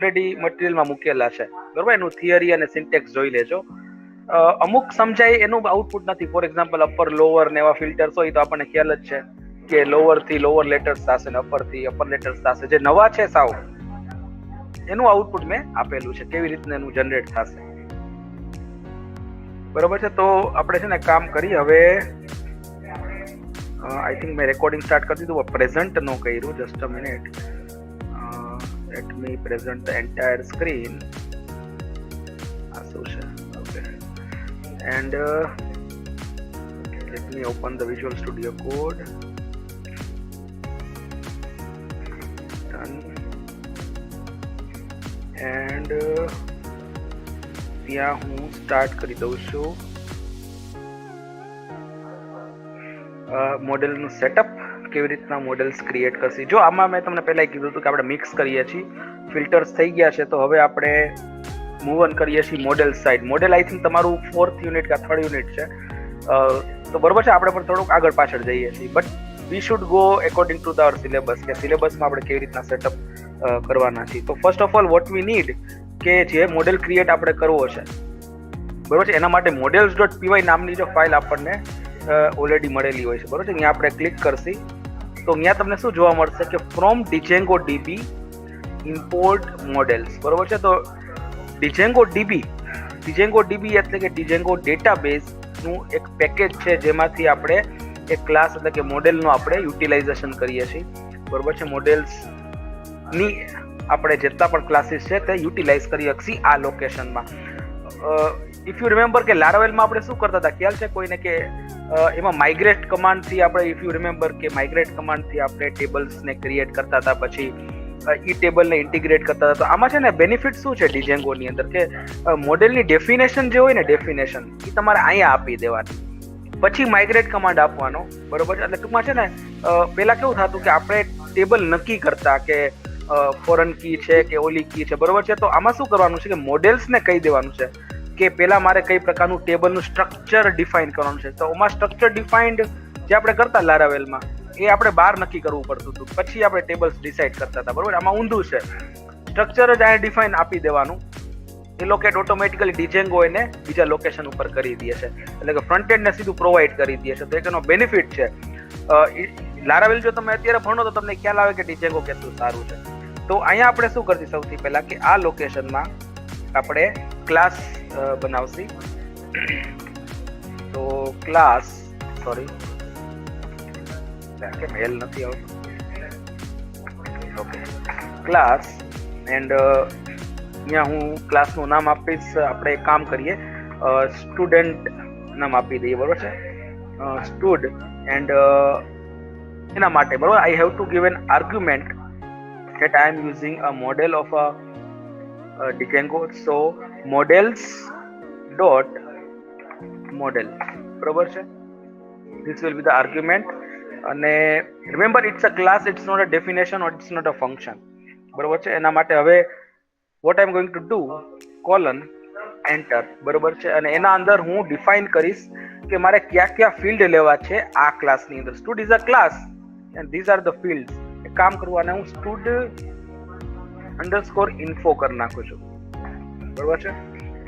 Already મટીરિયલમાં મૂકેલા છે, બરોબર. એનું થિયરી અને સિન્ટેક્સ જોઈ લેજો. અમુક સમજાય એનું આઉટપુટ નથી. ફોર એક્ઝામ્પલ અપર લોઅર ને એવા ફિલ્ટર્સ હોય તો આપણને ખ્યાલ જ છે કે લોઅર થી લોઅર લેટર્સ થશે ને અપર થી અપર લેટર્સ થશે. જે નવા છે સાવ એનું આઉટપુટ મેં આપેલું છે, કેવી રીતના એનું જનરેટ થશે, બરોબર છે. તો આપણે છે ને કામ કરી. હવે આઈ થિંક મેં રેકોર્ડિંગ સ્ટાર્ટ કરી દીધું, પ્રેઝન્ટ નો કર્યું. Just a minute, let me present the entire screen. આ શું છે? Okay, and let me open the Visual Studio Code. Done. And ત્યાં હું સ્ટાર્ટ કરી દઉં છું મોડેલનું સેટઅપ, કેવી રીતના મોડેલ્સ ક્રિએટ કરશે. જો આમાં મેં તમને પહેલા કીધું હતું કે આપણે મિક્સ કરીએ છીએ, ફિલ્ટર્સ થઈ ગયા છે, તો હવે આપણે મૂવ ઓન કરીએ છીએ model side. Model I think તમારું 4th યુનિટ કે 3rd યુનિટ છે, તો બરોબર છે. આપણે પણ થોડુંક આગળ પાછળ જઈએ છીએ, but we should go according to the syllabus, કે સિલેબસમાં આપણે કેવી રીતના સેટઅપ કરવાના છીએ. તો first of all what we need, કે જે મોડેલ ક્રિએટ આપણે કરવો છે, બરોબર છે, એના માટે models.py નામની જો ફાઇલ આપણને ઓલરેડી મળેલી હોય છે, બરોબર છે. અહીંયા આપણે ક્લિક કરશી તો અહીંયા તમને શું જોવા મળશે કે from Django DB import models, બરોબર છે. તો Django DB એટલે કે Django ડેટાબેઝ નું એક પેકેજ છે, જેમાંથી આપણે એક ક્લાસ એટલે કે મોડેલનું આપણે યુટિલાઇઝેશન કરીએ છીએ, બરોબર છે. મોડેલ્સ ની આપણે જેટલા પણ ક્લાસીસ છે તે યુટિલાઇઝ કરી શકીએ આ લોકેશનમાં. ઇફ યુ રિમેમ્બર કે લારાવેલમાં આપણે શું કરતા હતા, ખ્યાલ છે કોઈને, કે એમાં માઇગ્રેટ કમાન્ડથી આપણે, ઇફ યુ રિમેમ્બર કે માઇગ્રેટ કમાન્ડથી આપણે ટેબલ્સને ક્રિએટ કરતા હતા, પછી ઈ ટેબલને ઇન્ટિગ્રેટ કરતા હતા. તો આમાં છે ને બેનિફિટ શું છે ડિજેંગોની અંદર, કે મોડેલની ડેફિનેશન જે હોય ને, ડેફિનેશન એ તમારે અહીંયા આપી દેવાની, પછી માઇગ્રેટ કમાન્ડ આપવાનો, બરોબર છે. એટલે ટૂંકમાં છે ને પહેલા કેવું થતું કે આપણે ટેબલ નક્કી કરતા કે ફોરેન કી છે કે ઓલી કી છે, બરોબર છે. તો આમાં શું કરવાનું છે કે મોડેલ્સને કહી દેવાનું છે કે પહેલા મારે કઈ પ્રકારનું ટેબલનું સ્ટ્રક્ચર ડિફાઇન કરવાનું છે. તો આમાં સ્ટ્રક્ચર ડિફાઇન્ડ જે આપણે કરતા લારાવેલમાં, એ આપણે બહાર નક્કી કરવું પડતું હતું, પછી આપણે ટેબલ્સ ડિસાઇડ કરતા હતા, બરોબર. આમાં ઊંધું છે, સ્ટ્રક્ચર જ અહીંયા ડિફાઇન આપી દેવાનું, એ લોકેટ ઓટોમેટિકલી ડિજેંગો એને બીજા લોકેશન ઉપર કરી દે છે, એટલે કે ફ્રન્ટ એન્ડને સીધું પ્રોવાઈડ કરી દે છે. તો એક એનો બેનિફિટ છે. લારાવેલ જો તમે અત્યારે ભણો તો તમને ખ્યાલ આવે કે ડિજેંગો કેટલું સારું છે. તો અહીંયા આપણે શું કરશું, સૌથી પહેલા કે આ લોકેશનમાં આપણે ક્લાસ બનાવશી. તો ક્લાસ, સોરી કે મેલ નથી આવતો, ઓકે, ક્લાસ, એન્ડ અહીંયા હું ક્લાસનું નામ આપીશ, આપણે એક કામ કરીએ, સ્ટુડન્ટ નામ આપી દઈએ, બરોબર છે, સ્ટુડ. એન્ડ એના માટે, બરોબર, I have to give an argument that I am using a model of a Django. So models dot model, બરોબર છે. This will be the argument. અને remember it's a class, it's not a definition or it's not a function, બરોબર છે. એના માટે હવે what I am going to do, colon enter, બરોબર છે. અને એના અંદર હું ડિફાઇન કરીશ કે મારે કયા કયા ફિલ્ડ લેવા છે આ ક્લાસની અંદર. Stood is a class and these are the fields. કામ કરવાના, હું સ્ટુડ અંડરસ્કોર ઇન્ફો કરી નાખું છું, બરોબર છે,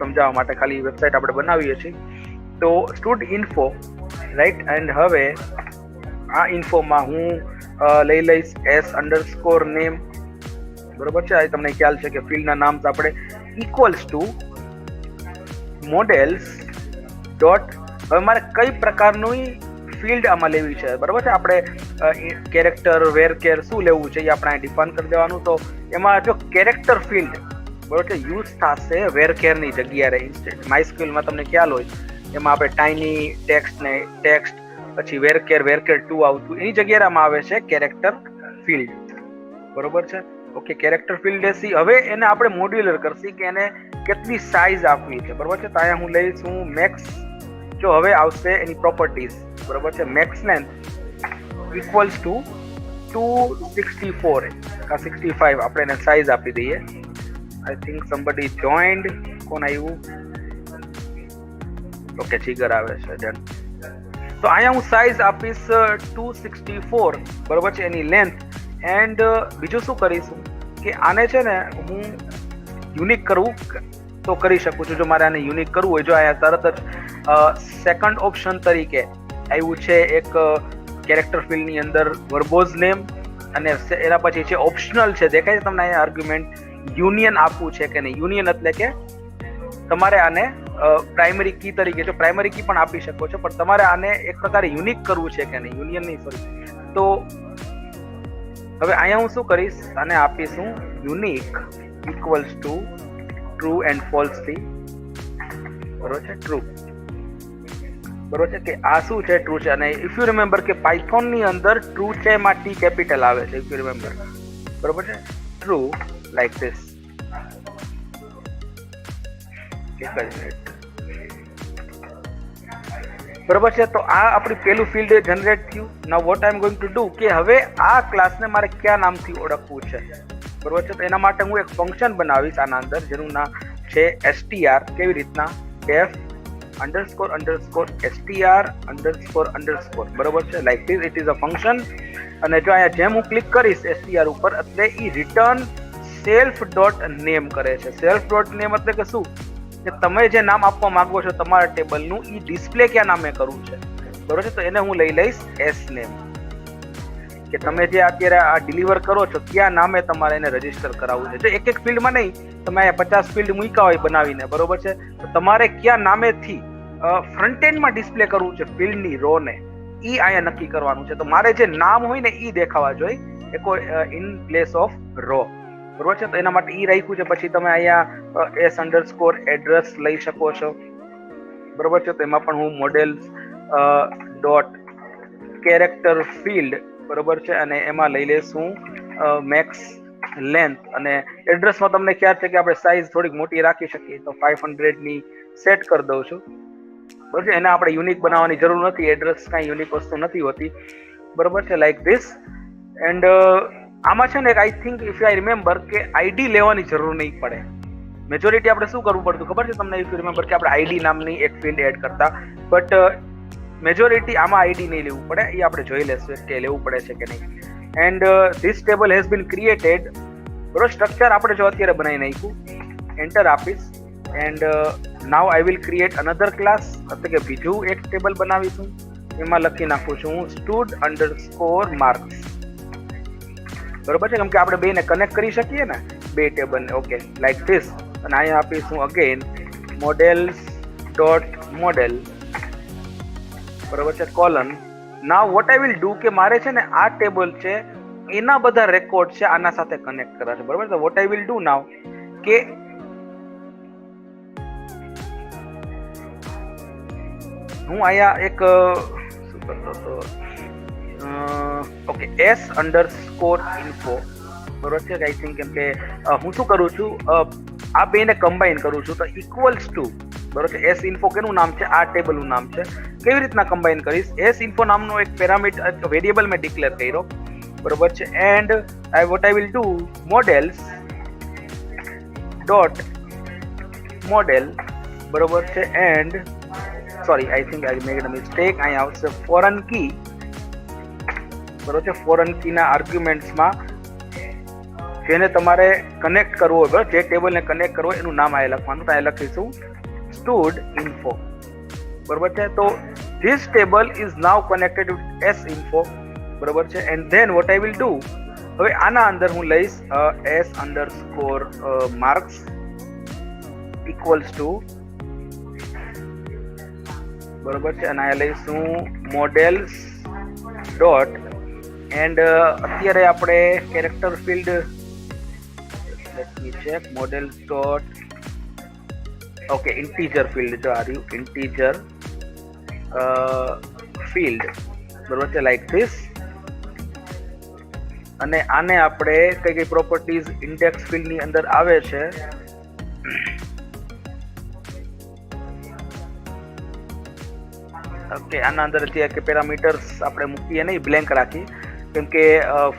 સમજાવવા માટે ખાલી વેબસાઇટ આપણે બનાવીએ છીએ. તો સ્ટુડ ઇન્ફો, રાઈટ. એન્ડ હવે આ ઇન્ફોમાં હું લઈ લઈશ એસ અંડરસ્કોર નેમ, બરોબર છે. આ તમને ખ્યાલ છે કે ફિલ્ડના નામ આપણે ઇક્વલ્સ ટુ મોડેલ્સ ડોટ, હવે મારે કઈ પ્રકારનું ફિલ્ડ આમાં લેવી છે, બરોબર છે. આપણે કેરેક્ટર, વેરકેર શું લેવું છે એ આપણે ડિફાઇન કરી દેવાનું. તો એમાં જો કેરેક્ટર ફિલ્ડ, બરોબર છે, યુઝ થશે વેરકેરની જગ્યાએ. ઇન્સ્ટેન્ટ માયસ્ક્યુએલમાં તમને ખ્યાલ હોય એમાં આપણે ટાઇની ટેક્સ્ટ ને ટેક્સ્ટ, પછી વેરકેર 2 આવતું, એની જગ્યાએ આમાં આવે છે કેરેક્ટર ફિલ્ડ, બરોબર છે. ઓકે, કેરેક્ટર ફિલ્ડ એસી. હવે એને આપણે મોડ્યુલર કરશી કે એને કેટલી સાઇઝ આપવી છે, બરોબર છે. તો અહીંયા હું લઈશ હું મેક્સ, જો હવે આવશે એની પ્રોપર્ટીઝ, બરોબર છે, મેક્સ લેન્થ ઇક્વલ્સ ટુ 264 કા 65, આપણે એને સાઇઝ આપી દઈએ. આઈ થિંક સમબડી જોઈન્ડ, કોણ આવ્યું, ઓકે, જીગર આવે છે, ડન. તો અહીંયા હું સાઇઝ આપીશ 264, બરોબર છે, એની લેન્થ. એન્ડ બીજું શું કરીશું કે આને છે ને હું યુનિક કરવું તો કરી શકું છું. જો મારે આને યુનિક કરવું હોય, જો અહીંયા તરત જ સેકન્ડ ઓપ્શન તરીકે આવ્યું છે એક કેરેક્ટર ફિલ્ડની અંદર વર્બોઝ નેમ, અને એના પછી છે ઓપ્શનલ છે, દેખાય છે તમને અહીંયા આર્ગ્યુમેન્ટ. યુનિયન આપવું છે કે નહીં, યુનિયન એટલે કે તમારે આને પ્રાઇમરી કી તરીકે, જો પ્રાઇમરી કી પણ આપી શકો છો, પણ તમારે આને એક પ્રકારે યુનિક કરવું છે કે નહીં, યુનિયન નહીં સોરી. તો હવે અહીંયા હું શું કરીશ, આને આપીશું unique equals to true and false થી, બરોબર છે, ટ્રુ, બરોબર છે કે આ શું છે, ટ્રુ છે. અને ઇફ યુ રિમેમ્બર કે પાયથોન ની અંદર ટ્રુ છે એમાં ટી કેપિટલ આવે છે, ઇફ યુ રિમેમ્બર, બરોબર છે, ટ્રુ લાઈક ધીસ. બરોબર છે, તો આ આપણી પેલું ફિલ્ડ જનરેટ થયું. નાઉ what I am going to do કે હવે આ ક્લાસને મારે કયા નામથી ઓળખવું છે, બરોબર છે. તો એના માટે હું એક ફંક્શન બનાવીશ આના અંદર, જેનું નામ છે str. કેવી રીતના, def underscore underscore str underscore underscore, બરોબર છે, like this. It is a function. અને જો અહીંયા જેમ હું ક્લિક કરીશ str ઉપર, એટલે એ રિટર્ન સેલ્ફ ડોટ નેમ કરે છે. સેલ્ફ ડોટ નેમ એટલે કે શું, કે તમે જે નામ આપવા માંગો છો તમારા ટેબલનું, એ ડિસ્પ્લે કયા નામે કરવું છે, બરોબર છે. તો એને હું લઈ લઈશ એસ નેમ, કે તમે જે અત્યારે આ ડિલિવર કરો છો કયા નામે તમારે એને રજીસ્ટર કરાવવું છે. જો એક એક ફિલ્ડમાં નહીં, તમે અહીંયા 50 ફિલ્ડ મૂક્યા હોય બનાવીને, બરોબર છે, તો તમારે કયા નામેથી ફ્રન્ટ એન્ડમાં ડિસ્પ્લે કરવું છે ફિલ્ડની રો ને, એ અહીંયા નક્કી કરવાનું છે. તો મારે જે નામ હોય ને એ દેખાવા જોઈએ ઇન પ્લેસ ઓફ રો, બરોબર છે. તો એના માટે ઈ રાખ્યું છે. પછી તમે અહીંયા એસ અંડરસ્કોર એડ્રેસ લઈ શકો છો, બરોબર છે. તો એમાં પણ હું મોડેલ્સ ડોટ કેરેક્ટર ફિલ્ડ, બરોબર છે, અને એમાં લઈ લઈશું મેક્સ લેન્થ. અને એડ્રેસમાં તમને ખ્યાલ છે કે આપણે સાઇઝ થોડીક મોટી રાખી શકીએ, તો 500 ની સેટ કરી દઉં છું, બરોબર છે. એને આપણે યુનિક બનાવવાની જરૂર નથી, એડ્રેસ કાંઈ યુનિક વસ્તુ નથી હોતી, બરોબર છે, લાઈક ધીસ. એન્ડ આમાં છે ને I think if I remember કે આઈડી લેવાની જરૂર નહીં પડે. મેજોરિટી આપણે શું કરવું પડતું ખબર છે તમને, ઇફ યુ રિમેમ્બર કે આપણે આઈડી નામની એક ફિલ્ડ એડ કરતા, બટ મેજોરિટી આમાં આઈડી નહીં લેવું પડે, એ આપણે જોઈ લેશું કે લેવું પડે છે કે નહીં. And this table has been created, બરોબર. સ્ટ્રક્ચર આપણે જો અત્યારે બનાવી નાખ્યું, એન્ટર આપીશ. And now I will create another class, એટલે કે બીજું એક ટેબલ બનાવીશું. એમાં લખી નાખું છું હું સ્ટુડ અંડરસ્કોર માર્ક્સ, બરોબર છે, કેમ કે આપણે બેને કનેક્ટ કરી શકીએ ને, બે ટેબલને. Okay, like this. અને અહીંયા આપીશું અગેન મોડેલ્સ ડોટ મોડેલ, બરોબર છે, colon. Now vote I will do કે મારે છે ને આ ટેબલ છે એના બધા રેકોર્ડ છે આના સાથે કનેક્ટ કરવા છે, બરોબર. તો વોટ આઈ વિલ ડુ નાવ કે હું અહીંયા એક શું કરતો હતો, ઓકે, એસ અંડરસ્કોર ઇન્ફો, બરોબર છે. આઈ થિંક કેમ કે હું શું કરું છું, આ બેને કમ્બાઈન કરું છું, તો ઇક્વલ્સ ટુ, બરોબર છે, એસ ઇન્ફો કેનું નામ છે, આ ટેબલનું નામ છે. કેવી રીતના કમ્બાઈન કરીશ, એસ ઇન્ફો નામનો એક પેરામીટર વેરિયેબલ મેં ડિક્લેર કર્યો, બરોબર છે. And what I will do models dot model, બરોબર છે. And sorry, I think I made a mistake. અહીંયા આવશે ફોરેન કી, બરોબર છે. ફોરેન કીના આર્ગ્યુમેન્ટ્સમાં જેને તમારે કનેક્ટ કરવો હોય, બરાબર, જે ટેબલને કનેક્ટ કરવો એનું નામ આ લખવાનું. તો આ લખીશું સ્ટુડ ઇન્ફો, બરોબર છે. તો this table is now connected with S info, બરોબર છે. And then what I will do, હવે આના અંદર હું લઈશ S underscore marks equals to, બરોબર છે, અને આ લઈશું મોડેલ્સ ડોટ. એન્ડ અત્યારે આપણે character field, late me check, models dot, okay, integer field, જો આ રહ્યું ઇન્ટીજર ફિલ્ડ, બરોબર છે, લાઈક ધીસ. અને આને આપણે કઈ કઈ પ્રોપર્ટીઝ ઇન્ડેક્સ ફિલ્ડની અંદર આવે છે, ઓકે, આના અંદર જે કે પેરામીટર્સ આપણે મૂકીએ નહીં, બ્લેન્ક રાખી, કેમ કે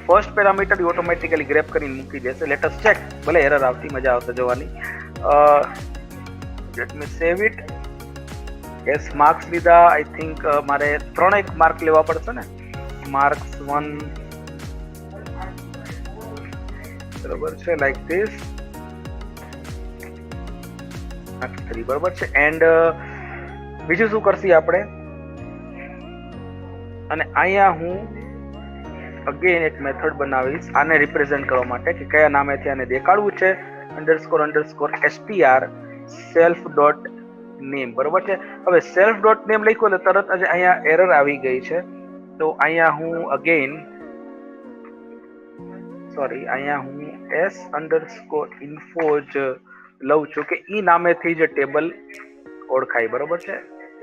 ફર્સ્ટ પેરામીટર ઓટોમેટિકલી ગ્રેપ કરીને મૂકી દેશે. લેટ અસ ચેક, ભલે એરર આવતી, મજા આવશે જોવાની. Let me save it. S marks લીધા, આઈ થિંક મારે 3 માર્ક લેવા પડશે ને, માર્ક્સ 1, બરોબર છે, લાઈક ધીસ. 3 બરોબર છે. એન્ડ બીજું શું કરશી આપણે, અને અહીંયા હું અગેન એક મેથડ બનાવીશ આને રિપ્રેઝેન્ટ કરવા માટે કે કયા નામેથી આને દેખાડવું છે. __str self dot name બરોબર છે. હવે self dot name લખ્યું એટલે તરત જ અહીંયા એરર આવી ગઈ છે. તો અહીંયા હું અગેન અહીંયા હું s_info જ લઉં છું કે ઈ નામેથી જ ટેબલ ઓળખાય બરોબર છે.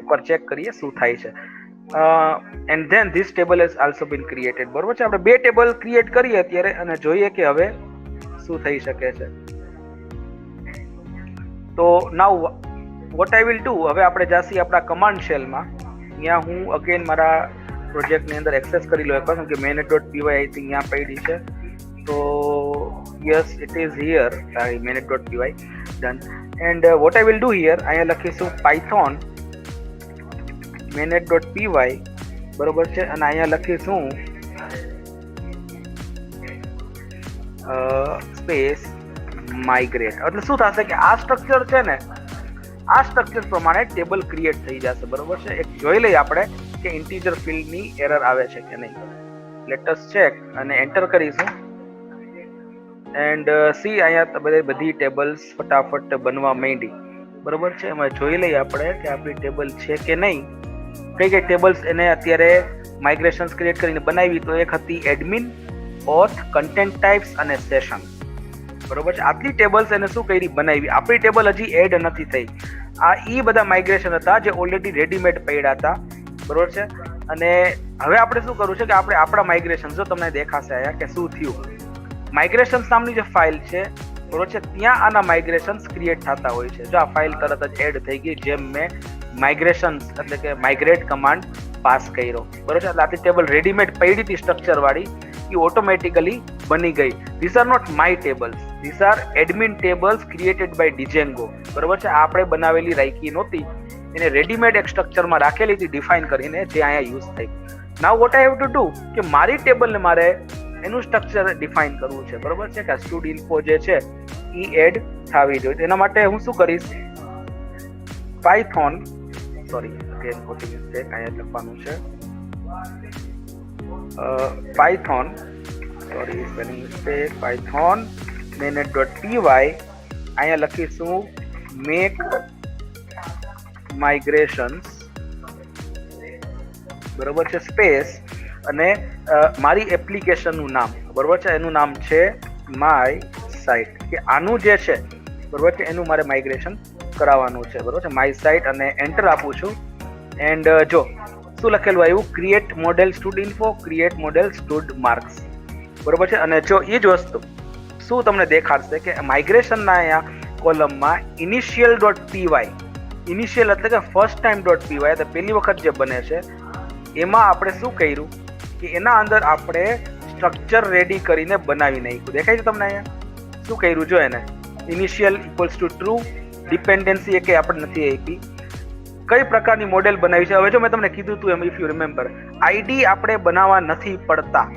એકવાર ચેક કરીએ શું થાય છે. And then this table has also been created બરોબર છે. આપણે 2 ટેબલ ક્રિએટ કરીએ અત્યારે અને જોઈએ કે હવે શું થઈ શકે છે. તો નાઉ વોટ આઈ વિલ ડુ, હવે આપણે જાસી આપણા કમાન્ડ શેલમાં. અહીંયા હું અગેન મારા પ્રોજેક્ટની અંદર એક્સેસ કરી લો એકવાર, કે manet.py આઈ થિંક અહીંયા પડી છે. તો yes it is here manet.py done. And what I will do here, અહીંયા લખીશું python manet.py બરોબર છે. અને અહીંયા લખીશું સ્પેસ માઇગ્રેટ. એટલે શું થશે કે આ સ્ટ્રક્ચર છે ને, આ સ્ટ્રક્ચર પ્રમાણે ટેબલ ક્રિએટ થઈ જશે બરોબર છે. એક જોઈ લઈએ આપણે કે ઇન્ટીજર ફિલ્ડની એરર આવે છે કે નહીં. લેટ અસ ચેક અને એન્ટર કરીશું. એન્ડ સી અહીંયા બધી ટેબલ્સ ફટાફટ બનવા માંડી બરોબર છે. એમાં જોઈ લઈએ આપણે કે આપણી ટેબલ છે કે નહીં. કઈ કઈ ટેબલ્સ એને અત્યારે માઇગ્રેશન્સ ક્રિએટ કરીને બનાવી. તો એક હતી એડમિન, ઓથ, કન્ટેન્ટ ટાઈપ્સ અને સેશન બરોબર છે. આટલી ટેબલ્સ એને શું કરી બનાવી. આપણી ટેબલ હજી એડ નથી થઈ. આ ઈ બધા માઇગ્રેશન હતા જે ઓલરેડી રેડીમેડ પડ્યા હતા બરોબર છે. અને હવે આપણે શું કરવું છે કે આપણે આપણા માઇગ્રેશન, જો તમને દેખાશે અહીંયા કે શું થયું. માઇગ્રેશન્સ નામની જે ફાઇલ છે બરોબર છે, ત્યાં આના માઇગ્રેશન્સ ક્રિએટ થતા હોય છે. જો આ ફાઇલ તરત જ એડ થઈ ગઈ જેમ મેં માઇગ્રેશન્સ એટલે કે માઇગ્રેટ કમાન્ડ પાસ કર્યો બરોબર છે. એટલે આટલી ટેબલ રેડીમેડ પડી હતી સ્ટ્રક્ચર વાળી, એ ઓટોમેટિકલી બની ગઈ. This are not my tables, this are admin tables created by Django બરોબર છે. આપણે બનાવેલી રાખી નહોતી, એને રેડીમેડ એક સ્ટ્રક્ચરમાં રાખેલી હતી ડિફાઇન કરીને, જે અહીંયા યુઝ થઈ. નાઉ what I have to do કે મારી ટેબલને મારે એનું સ્ટ્રક્ચર ડિફાઇન કરવું છે બરોબર છે. કે studinfo જે છે ઈ એડ થવી જોઈએ. એના માટે હું શું કરીશ, python અહીંયા લખવાનું છે python manet.py અહીંયા લખીશું make migrations બરોબર છે સ્પેસ અને મારી એપ્લિકેશનનું નામ બરોબર છે, એનું નામ છે માય સાઇટ. કે આનું જે છે બરોબર છે એનું મારે માઇગ્રેશન કરાવવાનું છે બરોબર છે. માય સાઇટ અને એન્ટર આપું છું. એન્ડ જો શું લખેલું આવ્યું, create model studinfo, create model stood marks બરોબર છે. અને જો એ જ વસ્તુ શું તમને દેખાડશે કે માઇગ્રેશનના અહીંયા કોલમમાં initial.py, ઇનિશિયલ એટલે કે ફર્સ્ટ ટાઈમ.py, તો પહેલી વખત જે બને છે એમાં આપણે શું કર્યું કે એના અંદર આપણે સ્ટ્રક્ચર રેડી કરીને બનાવી નાખ્યું. દેખાય છે તમને અહીંયા શું કર્યું, જો એને initial equals to true, dependency એ કંઈ આપણે નથી આપી, કઈ પ્રકારની મોડેલ બનાવી છે. હવે જો મેં તમને કીધું હતું એમ, ઇફ યુ રિમેમ્બર, આઈડી આપણે બનાવવા નથી પડતા.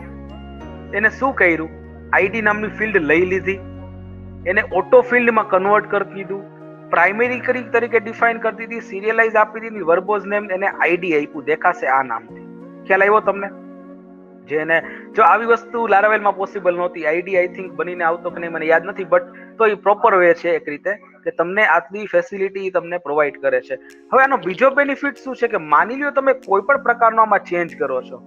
એને શું કર્યું, આઈડી નામની ફિલ્ડ લઈ લીધી, એને ઓટો ફિલ્ડમાં કન્વર્ટ કરી દીધું, પ્રાઇમરી કી તરીકે ડિફાઇન કરી દીધી, સિરિયલાઇઝ આપી દીધી, વર્બોઝ નેમ એને આઈડી આપ્યું, દેખાશે આ નામથી. ખ્યાલ આવ્યો તમને? જેને જો આવી વસ્તુ લારાવેલમાં પોસિબલ નહોતી, આઈડી આઈ થિંક બનીને આવતો કે નહીં મને યાદ નથી, બટ તો એ પ્રોપર વે છે એક રીતે કે તમને આટલી ફેસિલિટી તમને પ્રોવાઈડ કરે છે. હવે આનો બીજો બેનિફિટ શું છે કે માની લ્યો તમે કોઈ પણ પ્રકારનો આમાં ચેન્જ કરો છો,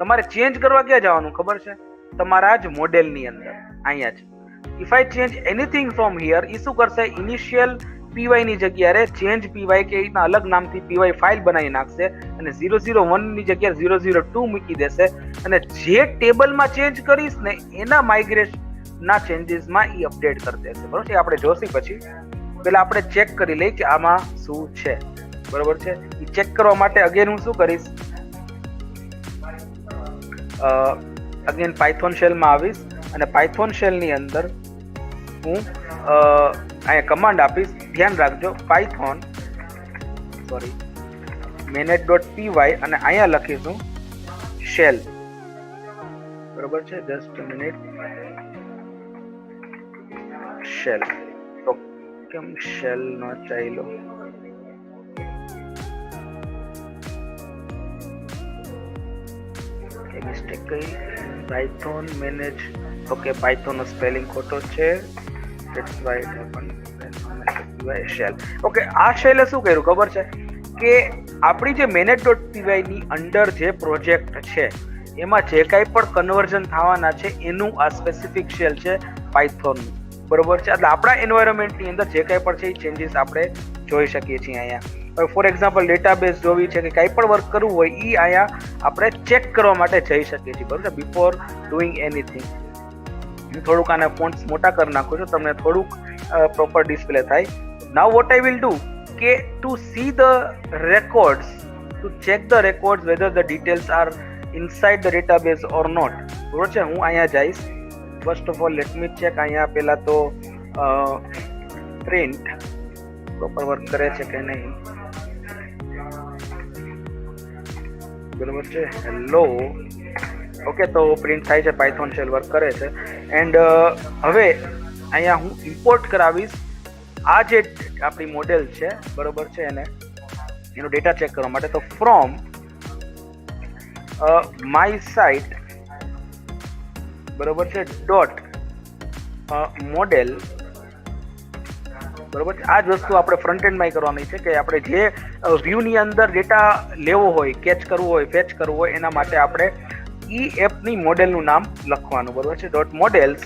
તમારે ચેન્જ કરવા ક્યાં જવાનું ખબર છે, તમારા જ મોડેલની અંદર અહીંયા છે. If I change anything from here, એ શું કરશે, ઇનિશિયલ પીવાય ની જગ્યાએ ચેન્જ પીવાય કે એના અલગ નામથી પીવાય ફાઇલ બનાવી નાખશે અને 001 ની જગ્યાએ 002 મૂકી દેશે અને જે ટેબલમાં ચેન્જ કરીશ ને એના માઇગ્રેશન ના ચેન્જીસમાં એ અપડેટ કરી દેશે બરોબર છે. આપણે જોશી પછી પેલા આપણે ચેક કરી લઈએ કે આમાં શું છે બરોબર છે. એ ચેક કરવા માટે અગેન હું શું કરીશ, અગેન પાયથોન શેલમાં આવીશ અને પાયથોન શેલની અંદર હું અહીંયા કમાન્ડ આપીશ. ધ્યાન રાખજો, પાયથોન manet.py અને અહીંયા લખીશું શેલ બરોબર છે. Just minute, shell. તો કેમ શેલ નો ચાલ્યો? કે મિસ્ટેક કઈ? Python manage. ઓકે, પાયથોન નો સ્પેલિંગ ખોટો છે, that's why it happen. Shell. Okay, આ શેલે શું કર્યું ખબર છે કે આપણી જે manage.py ની અંદર જે પ્રોજેક્ટ છે એમાં જે કાંઈ પણ કન્વર્ઝન થવાના છે એનું આ સ્પેસિફિક શેલ છે પાયથોન, બરોબર છે. એટલે આપણા એન્વાયરમેન્ટની અંદર જે કાંઈ પણ છે એ ચેન્જીસ આપણે જોઈ શકીએ છીએ અહીંયા. ફોર એક્ઝામ્પલ ડેટાબેઝ જોવી છે કે કાંઈ પણ વર્ક કરવું હોય એ અહીંયા આપણે ચેક કરવા માટે જઈ શકીએ છીએ, બરોબર, બિફોર ડુઈંગ એનીથિંગ. હું થોડુંક આને ફોન્ટ્સ મોટા કરી નાખું છું, તમને થોડુંક પ્રોપર ડિસ્પ્લે થાય. Now what I will do કે to see the records, to check the records whether the details are inside the database or not, બરોબર છે. હું અહીંયા જઈશ. First of all let me check. અહીંયા પહેલા તો પ્રિન્ટ પ્રોપર વર્ક કરે છે કે નહીં, બરોબર છે. હેલો, ઓકે, તો પ્રિન્ટ થાય છે, પાયથોન શેલ વર્ક કરે છે. એન્ડ હવે અહીંયા હું ઇમ્પોર્ટ કરાવીશ આ જે આપણી મોડેલ છે, બરોબર છે, એનો ડેટા ચેક કરવા માટે. તો ફ્રોમ માય સાઇટ, બરોબર છે, ડોટ મોડેલ, બરોબર છે. આ જ વસ્તુ આપણે ફ્રન્ટ એન્ડમાં કરવાની છે કે આપણે જે વ્યૂની અંદર ડેટા લેવો હોય, કેચ કરવું હોય, ફેચ કરવું હોય, એના માટે આપણે ઈ એપની મોડેલનું નામ લખવાનું, બરોબર છે. Dot models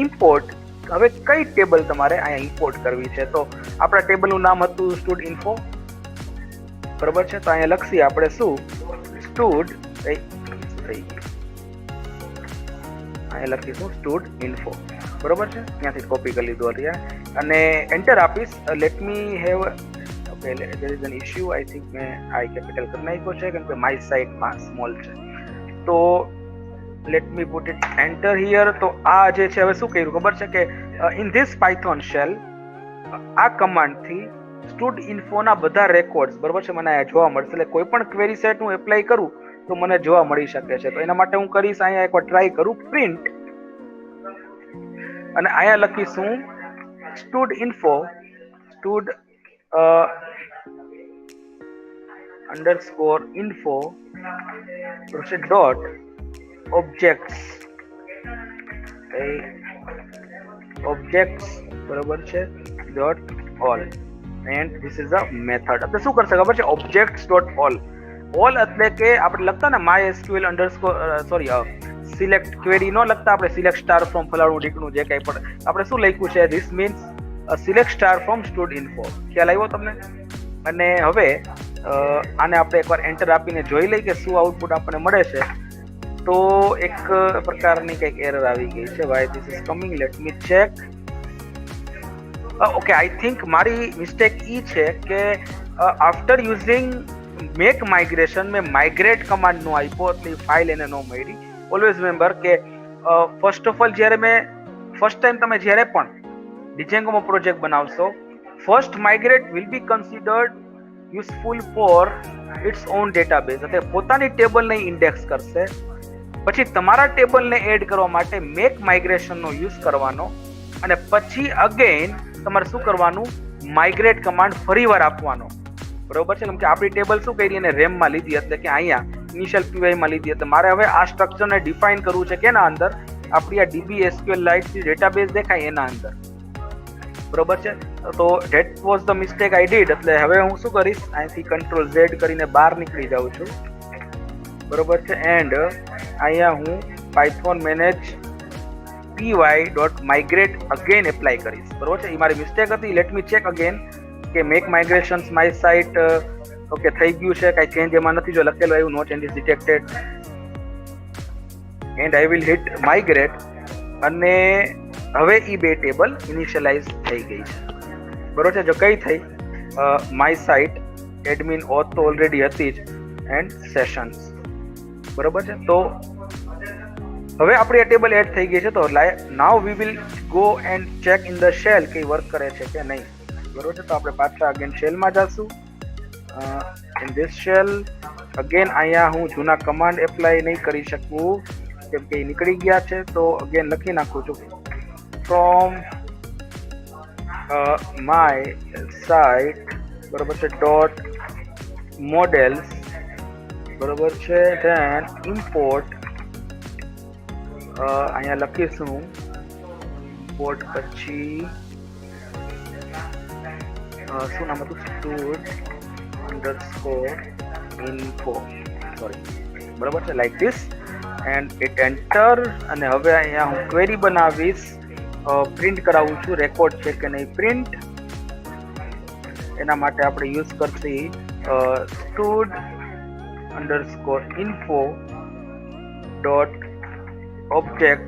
import. હવે કઈ ટેબલ તમારે અહીંયા ઇમ્પોર્ટ કરવી છે? તો આપણા ટેબલનું નામ હતું સ્ટુડ ઇન્ફો, બરોબર છે. તો અહીંયા લખીએ આપણે શું? સ્ટુડ, અહીંયા લખીશું સ્ટુડ ઇન્ફો, બરોબર છે. ત્યાંથી કોપી કરી લીધું અત્યારે અને એન્ટર આપીશ. Let me have, okay, there is an issue. I think મેં આઈ કેપિટલ કરી નાખ્યો છે કેમ કે માય સાઇટમાં સ્મોલ છે. તો let me put it enter here. તો આ જે છે હવે શું કર્યું ખબર છે કે ઇન ધીસ પાયથોન શેલ આ કમાન્ડથી સ્ટુડ ઇન્ફોના બધા રેકોર્ડ્સ, બરોબર છે, મને અહીંયા જોવા મળશે. એટલે કોઈ પણ ક્વેરી સેટ હું એપ્લાય કરું તો મને જોવા મળી શકે છે. તો એના માટે હું કરીશ, અહીંયા એકવાર ટ્રાય કરું પ્રિન્ટ, અને અહીંયા લખીશું stood info, stood underscore info, dot objects, objects, બરોબર છે, dot all, and this is a method. એટલે શું કરશે ખબર છે? Objects dot all. ઓલ એટલે કે આપણે લખતા ને my SQL underscore, sorry, select query ન લખતા આપણે સિલેક્ટ સ્ટાર ફ્રોમ ફલાણું ઢીકણું જે કંઈ પણ આપણે શું લખ્યું છે, this means select star from stood info. ખ્યાલ આવ્યો તમને? અને હવે આને આપણે એકવાર એન્ટર આપીને જોઈ લઈએ કે શું આઉટપુટ આપણને મળે છે. તો એક પ્રકારની કંઈક એરર આવી ગઈ છે. Why this is coming, let me check. Okay, I think મારી મિસ્ટેક એ છે કે આફ્ટર યુઝિંગ મેક માઇગ્રેશન મેં માઇગ્રેટ કમાન્ડ નો આપ્યો, એટલે ફાઇલ એને ન મળી. ઓલવેઝ રિમેમ્બર કે ફર્સ્ટ ઓફ ઓલ જ્યારે ફર્સ્ટ ટાઈમ તમે જ્યારે પણ ડિજેંગોમાં પ્રોજેક્ટ બનાવશો, first migrate will be considered useful for its own database. એટલે પોતાની ટેબલને ઇન્ડેક્સ કરશે, પછી તમારા ટેબલને એડ કરવા માટે મેક માઇગ્રેશનનો યુઝ કરવાનો, અને પછી અગેન તમારે શું કરવાનું? માઇગ્રેટ કમાન્ડ ફરીવાર આપવાનો, બરોબર છે. કેમ કે આપણી ટેબલ શું કરી અને રેમમાં લીધી, એટલે કે અહીંયા ઇનિશિયલ પીવાયમાં લીધી. એટલે મારે હવે આ સ્ટ્રક્ચરને ડિફાઇન કરવું છે કે એના અંદર આપણી આ ડીબી એસક્યુએલ લાઇટ ડેટાબેઝ દેખાય એના અંદર, બરોબર છે. તો that was the mistake I did. એટલે હવે હું શું કરીશ? અહીંથી કંટ્રોલ ઝેડ કરીને બહાર નીકળી જાઉં છું, બરોબર છે. એન્ડ અહીંયા હું Python manage py dot migrate again apply કરીશ, બરોબર છે. એ મારી મિસ્ટેક હતી. લેટ મી ચેક અગેન કે મેક માઇગ્રેશન્સ માય સાઇટ, ઓકે, થઈ ગયું છે, કાંઈ ચેન્જ એમાં નથી. જો લખેલું આવ્યું no changes detected, and I will hit migrate, અને હવે એ બે ટેબલ ઇનિશિયલાઇઝ થઈ ગઈ છે, બરોબર છે. જો કઈ થઈ? માય સાઇટ એડમિન ઓથ તો ઓલરેડી હતી જ, એન્ડ સેશન્સ, બરોબર છે. તો હવે આપણી આ ટેબલ એડ થઈ ગઈ છે. તો now we will go and check in the shell કે વર્ક કરે છે કે નહીં, બરોબર છે. તો આપણે પાછા અગેન શેલમાં જઈશું. ઇન ધીસ શેલ અગેન અહીંયા હું જૂના કમાન્ડ એપ્લાય નહીં કરી શકું કેમ કે નીકળી ગયા છે. તો અગેન લખી નાખું છું ફ્રોમ માય સાઇટ બરોબર છે ડોટ મોડેલ્સ બરોબર છે ધેન ઇમ્પોર્ટ અહીંયા લખીશું ઇમ્પોર્ટ પછી શું નામ હતું stud_info સોરી બરોબર છે like this and it enter અને હવે અહીંયા હું ક્વેરી બનાવીશ પ્રિન્ટ કરાવું છું રેકોર્ડ છે કે નહીં પ્રિન્ટ એના માટે આપણે યુઝ કરશી stud_info ડોટ ઓબ્જેક્ટ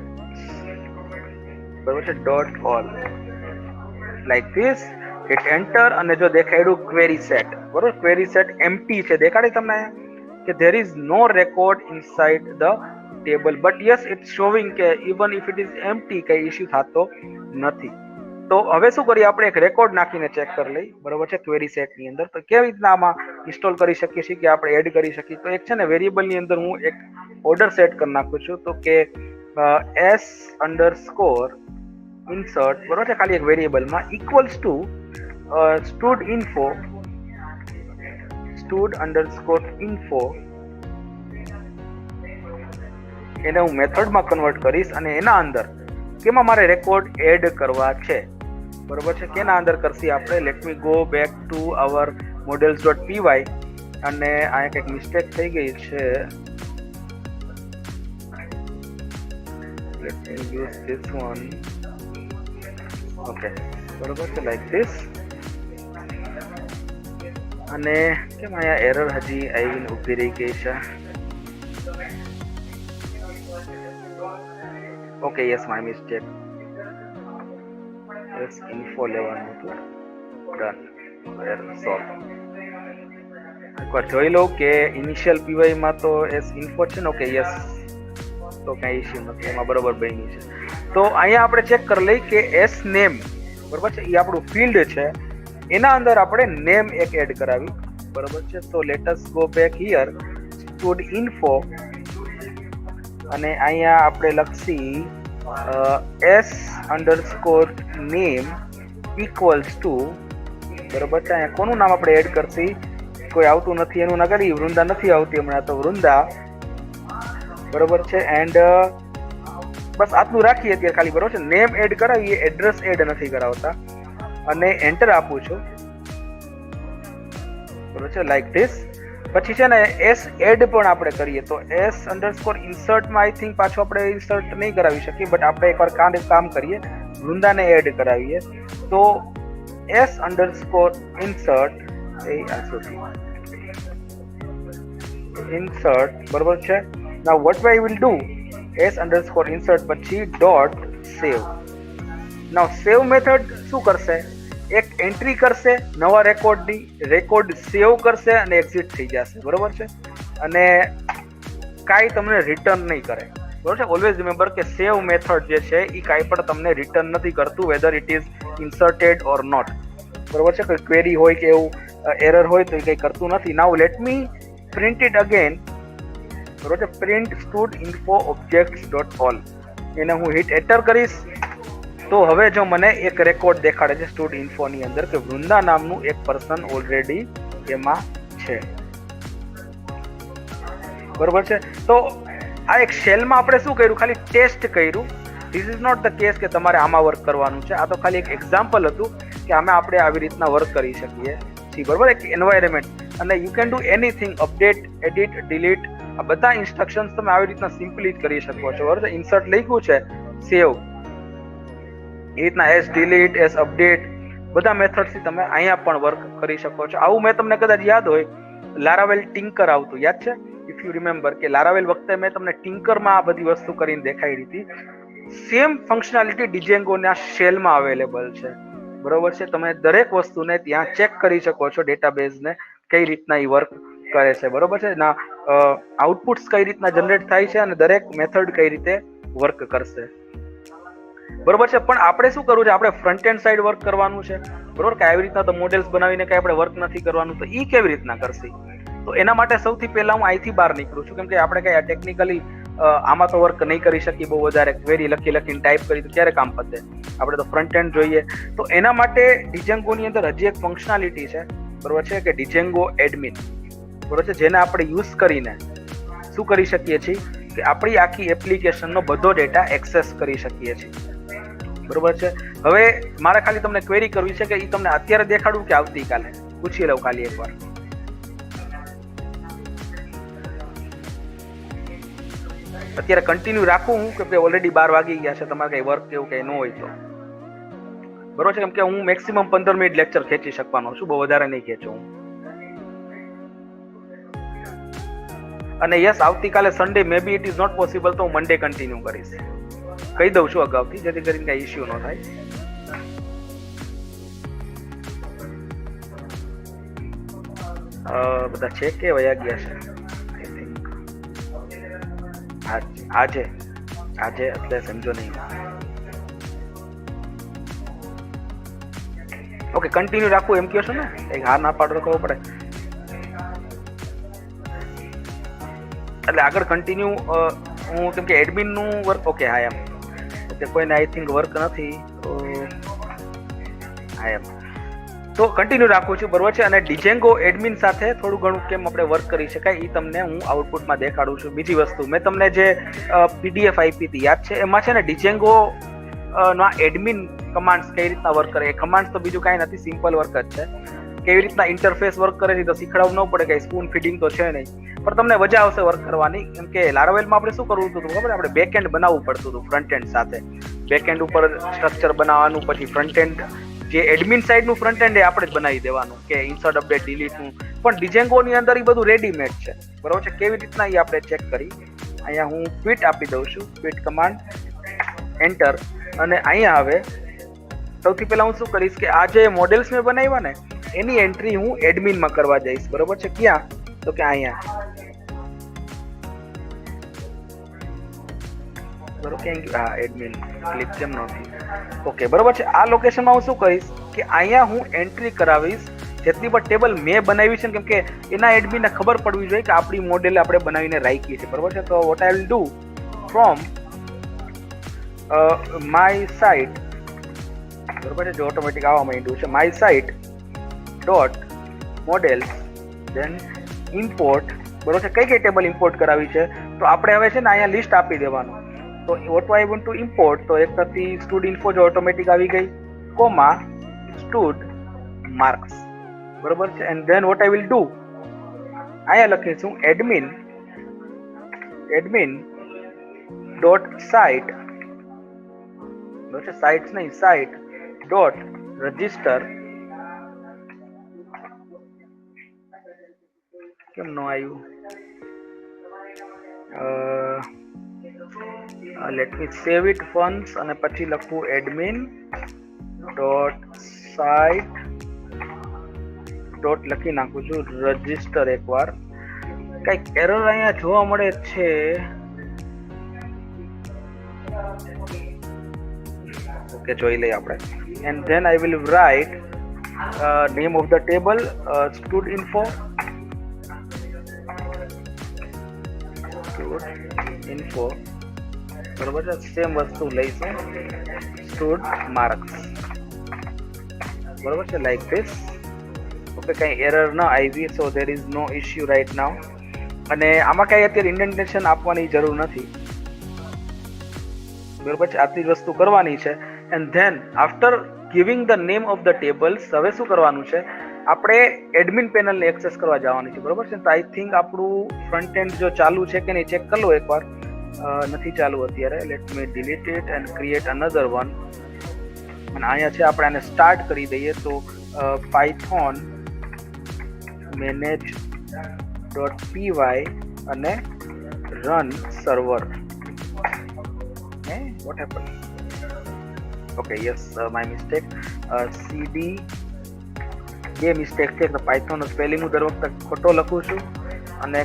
બરોબર છે dot all like this it enter અને જો દેખાડ્યું ક્વેરી સેટ બરોબર ક્વેરી સેટ એમ્પ્ટી છે દેખાડે તમને કે there is no record inside the table but yes it's showing કે even if it is empty કઈ ઇશ્યુ થતો નથી તો હવે શું કરીએ આપણે એક રેકોર્ડ નાખીને ચેક કરી લઈ બરોબર છે ક્વેરી સેટ ની અંદર તો કેવી રીતના આમાં ઇન્સ્ટોલ કરી શકીએ છીએ કે આપણે એડ કરી શકીએ તો એક છે ને વેરિયેબલ ની અંદર હું એક ઓર્ડર સેટ કરી નાખું છું તો કે s_insert બરોબર છે ખાલી એક વેરિયેબલમાં ઇક્વલ્સ ટુ stud_info એને હું મેથડમાં કન્વર્ટ કરીશ અને એના અંદર કેમાં મારે રેકોર્ડ એડ કરવા છે બરોબર છે કેના અંદર કરશી આપણે late me go back to our models.py અને આ એક મિસ્ટેક થઈ ગઈ છે late me use this one okay બરોબર છે લાઈક ધીસ અને કેમ અહીંયા એરર હજી આવીને ઊભી રહી ગઈ છે okay yes my mistake yes info લેવાનું હતું ડન એરર સોલ્વ એકવાર જોઈ લઉં કે ઇનિશિયલ પીવાય માં તો એસ ઇન્ફો છે ને ઓકે યસ તો કઈ ઇશ્યુ નથી એમાં બરોબર બની છે તો અહીંયા આપણે ચેક કરી લઈ કે એસ નેમ બરોબર છે એ આપણું ફિલ્ડ છે એના અંદર આપણે નેમ એક એડ કરાવી બરોબર છે તો let us go back here stud_info અને અહીંયા આપણે લખશી s_name ઇક્વલ્સ ટુ બરોબર છે અહીંયા કોનું નામ આપણે એડ કરશી કોઈ આવતું નથી એનું ના કરી વૃંદા નથી આવતી હમણાં તો વૃંદા બરોબર છે એન્ડ બસ આટલું રાખીએ અત્યારે ખાલી બરોબર છે નેમ એડ કરાવીએ એડ્રેસ એડ નથી કરાવતા અને એન્ટર આપું છું બરોબર છે લાઈક ધીસ પછી છે ને એસ એડ પણ આપણે કરીએ તો s_insert માં આઈ થિંક પાછું આપણે ઇન્સર્ટ નહીં કરાવી શકીએ બટ આપણે એકવાર કામ કરીએ વૃંદાને એડ કરાવીએ તો s_insert insert બરોબર છે now what I will do s_insert પછી dot save now save method શું કરશે એક એન્ટ્રી કરશે નવા રેકોર્ડની રેકોર્ડ સેવ કરશે અને એક્ઝિટ થઈ જશે બરોબર છે અને કાંઈ તમને રિટર્ન નહીં કરે બરોબર છે ઓલવેઝ રિમેમ્બર કે સેવ મેથડ જે છે એ કાંઈ પણ તમને રિટર્ન નથી કરતું whether it is inserted or not બરોબર છે કોઈ ક્વેરી હોય કે એવું એરર હોય તો એ કંઈ કરતું નથી now let me print it again બરોબર છે પ્રિન્ટ stud_info objects.all એને હું હિટ એન્ટર કરીશ તો હવે જો મને એક રેકોર્ડ દેખાડે છે stud_info ની અંદર કે વૃંદા નામનું એક પર્સન ઓલરેડી એમાં છે બરોબર છે તો આ એક શેલમાં આપણે શું કર્યું ખાલી ટેસ્ટ કર્યું this is not the case કે તમારે આમાં વર્ક કરવાનું છે આ તો ખાલી એક એક્ઝામ્પલ હતું કે આમાં આપણે આવી રીતના વર્ક કરી શકીએ છીએ બરોબર એક એન્વાયરમેન્ટ અને you can do anything update edit delete આ બધા ઇન્સ્ટ્રક્શન્સ તમે આવી રીતના સિમ્પલી જ કરી શકો છો બરોબર ઇન્સર્ટ લખ્યું છે સેવ એ રીતના એસ ડિલીટ એસ અપડેટ બધા મેથડથી તમે અહીંયા પણ વર્ક કરી શકો છો આવું મેં તમને કદાચ યાદ હોય લારાવેલ ટિંકર આવતું યાદ છે ઇફ યુ રિમેમ્બર કે લારાવેલ વખતે મેં તમને ટિંકરમાં આ બધી વસ્તુ કરીને દેખાડી હતી સેમ ફંક્શનાલિટી ડિજેંગોના શેલમાં અવેલેબલ છે બરોબર છે તમે દરેક વસ્તુને ત્યાં ચેક કરી શકો છો ડેટાબેઝને કઈ રીતના એ વર્ક કરે છે બરોબર છે ના આઉટપુટ્સ કઈ રીતના જનરેટ થાય છે અને દરેક મેથડ કઈ રીતે વર્ક કરશે બરોબર છે પણ આપણે શું કરવું છે આપણે ફ્રન્ટ એન્ડ સાઈડ વર્ક કરવાનું છે બરોબર કે આવી રીતના તો મોડેલ્સ બનાવીને કઈ આપણે વર્ક નથી કરવાનું તો એ કેવી રીતના કરશે તો એના માટે સૌથી પહેલા હું અહીંથી બહાર નીકળું છું કેમ કે આપણે કઈ ટેકનિકલી આમાં તો વર્ક નહીં કરી શકીએ બહુ વધારે, ક્વેરી લખીને ટાઈપ કરી તો ક્યારે કામ પતે, આપણે તો ફ્રન્ટ એન્ડ જોઈએ. તો એના માટે ડિજેંગોની અંદર હજી એક ફંક્શનાલિટી છે, બરોબર છે, કે ડિજેંગો એડમિન, બરોબર છે, જેને આપણે યુઝ કરીને શું કરી શકીએ છીએ કે આપણી આખી એપ્લિકેશનનો બધો ડેટા એક્સેસ કરી શકીએ છીએ, બરોબર છે. હવે મારે ખાલી તમને ક્વેરી કરવી છે કે એ તમને અત્યારે દેખાડું કે આવતીકાલે, પૂછી લઉં ખાલી એકવાર. અત્યારે કન્ટિન્યુ રાખું હું કે ઓલરેડી 12 વાગી ગયા છે, તમારે કઈ વર્ક કેવું કઈ ન હોય તો, બરોબર છે, કેમ કે હું મેક્સિમમ 15 મિનિટ લેક્ચર ખેંચી શકવાનો છું, બહુ વધારે નહીં ખેંચું હું. અને યસ, આવતીકાલે Sunday may be it is not possible, તો હું મંડે કન્ટિન્યુ કરીશ, કહી દઉં છું અગાઉથી, જેથી કરીને કઈ ઇશ્યુ ન થાય. બધા છે કે વયા ગયા છે? આઈ થિંક આજે એટલે સમજો નહીં. ઓકે, કન્ટિન્યુ રાખવું એમ કહો છો ને, એક હા ના પાડો ખબર પડે, એટલે આગળ કન્ટિન્યુ હું, કેમ કે એડમિન નું વર્ક, ઓકે હા એમ, ઓકે કોઈને આઈ થિંક વર્ક નથી તો હા એમ, તો કન્ટિન્યુ રાખું છું, બરોબર છે. અને ડિજેંગો એડમિન સાથે થોડું ઘણું કેમ આપણે વર્ક કરી શકાય એ તમને હું આઉટપુટમાં દેખાડું છું. બીજી વસ્તુ, મેં તમને જે પીડીએફ આપી હતી યાદ છે, એમાં છે ને ડિજેંગો ના એડમિન કમાન્ડ્સ કઈ રીતના વર્ક કરે, એ કમાન્ડ્સ તો બીજું કાંઈ નથી, સિમ્પલ વર્ક જ છે. કેવી રીતના ઇન્ટરફેસ વર્ક કરે છે તો શીખડાવવું ન પડે, કઈ સ્પૂન ફીડિંગ તો છે નહીં, પણ તમને મજા આવશે વર્ક કરવાની. કેમ કે લારાવેલમાં આપણે શું કરવું હતું ખબર, આપણે બેક એન્ડ બનાવવું પડતું હતું ફ્રન્ટ એન્ડ સાથે, બેક એન્ડ ઉપર સ્ટ્રક્ચર બનાવવાનું, પછી ફ્રન્ટ એન્ડ જે એડમિન સાઇડનું ફ્રન્ટ એન્ડ એ આપણે જ બનાવી દેવાનું, કે ઇન્સર્ટ અપડેટ ડિલીટનું. પણ ડિજેંગોની અંદર એ બધું રેડીમેડ છે, બરોબર છે. કેવી રીતના એ આપણે ચેક કરી, અહીંયા હું ક્વિટ આપી દઉં છું, ક્વિટ કમાન્ડ એન્ટર, અને અહીંયા હવે સૌથી પહેલા હું શું કરીશ કે આ જે મોડેલ્સ મેં બનાવ્યા ને એની એન્ટ્રી હું એડમિનમાં કરવા જઈશ, બરોબર છે. ક્યાં તો કે અહીંયા, બરોબર, ક્યાં હા એડમિન ક્લિક કેમ નથી, ઓકે બરોબર છે. આ લોકેશનમાં હું શું કરીશ કે અહીંયા હું એન્ટ્રી કરાવીશ જેટલી પણ ટેબલ મેં બનાવી છે, કેમ કે એના એડમિનને ખબર પડવી જોઈએ કે આપણી મોડેલ આપણે બનાવીને રાખી છે, બરોબર છે. તો what I will do from my site, બરોબર છે, જે ઓટોમેટિક આવવા માંડ્યું છે, my site dot models, then import, બરોબર છે. કઈ ટેબલ ઇમ્પોર્ટ કરાવી છે તો આપણે હવે છે ને અહીંયા લિસ્ટ આપી દેવાનું. તો what I want to import, તો એક હતી સ્ટુડ ઇન્ફો જે ઓટોમેટિક આવી ગઈ, કોમા સ્ટુડ માર્ક્સ, બરોબર છે. And then what I will do, અહીંયા લખીશું એડમિન ડોટ સાઇટ, બરોબર છે, સાઇટ્સ નહીં, સાઇટ ડોટ રજિસ્ટર, કેમ નો આવ્યું, let me save it fans, અને પછી લખું એડમિન ડોટ સાઇટ ડોટ લખી નાખું છું રજિસ્ટર. એકવાર કઈક એરર અહીંયા જોવા મળે છે, ઓકે જોઈ લઈએ આપણે. And then I will right name of the table stud info, બરોબર છે. સેમ વસ્તુ લઈશું સ્ટુડ માર્ક્સ, બરોબર છે, લાઈક ધીસ, ઓકે. કઈ એરર ન આવી, so there is no issue right now. અને આમાં કઈ અત્યારે ઇન્ડેન્ટેશન આપવાની જરૂર નથી, બરોબર છે. આટલી જ વસ્તુ કરવાની છે. And than after giving the name of the tables, હવે શું કરવાનું છે, આપણે એડમિન પેનલને એક્સેસ કરવા જવાની છે, બરોબર છે. તો આઈ થિંક આપણું ફ્રન્ટ એન્ડ જો ચાલુ છે કે નહીં ચેક કરી લો એકવાર. નથી ચાલુ અત્યારે, let me delete it and create another one. અને અહીંયા છે, આપણે આને સ્ટાર્ટ કરી દઈએ તો પાયથોન મેનેજ ડોટ પીવાય અને run server. What happen, okay yes my mistake, સીડી બે મિસ્ટેક છે, તો પાયથોન સ્પેલિંગ હું દર વખતે ખોટો લખું છું, અને